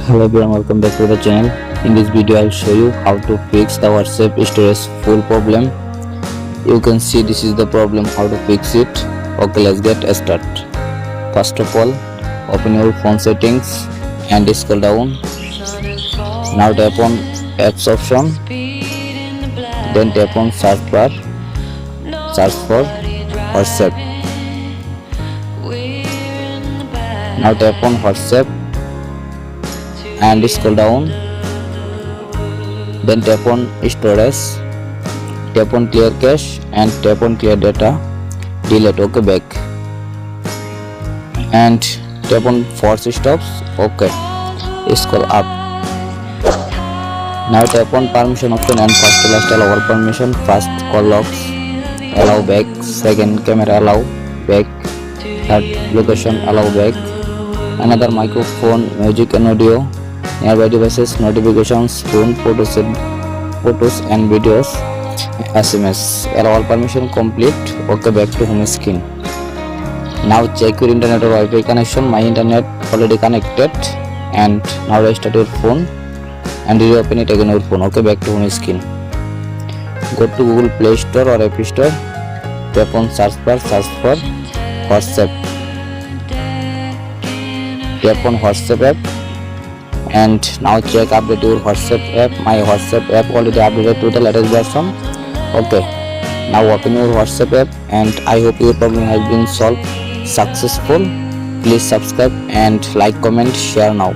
Hello everyone, welcome back to the channel. In this video I'll show you how to fix the WhatsApp storage full problem. You can see this is the problem, how to fix it. Okay, let's get started. First of all, open your phone settings and scroll down. Now tap on apps option, then tap on search bar, search for WhatsApp. Now tap on WhatsApp and scroll down, then tap on storage, tap on clear cache and tap on clear data, delete. Okay, back and tap on force stops. Okay, scroll up. Now tap on permission option and first to last allow all permission. First call logs allow back, second camera allow back, third location allow back, another microphone, music and audio, nearby devices, notifications, phone, photos and videos, SMS. Allow all permission complete. Okay, back to home screen. Now check your internet or Wi-Fi connection. My internet already connected, and now restart your phone and reopen it again your phone. Okay, back to home screen. Go to Google Play Store or App Store. Tap on search bar, search for WhatsApp. Tap on WhatsApp app. And now check update your WhatsApp app. My WhatsApp app already updated to the latest version. Okay, now open your WhatsApp app and I hope your problem has been solved successful. Please subscribe and like, comment, share now.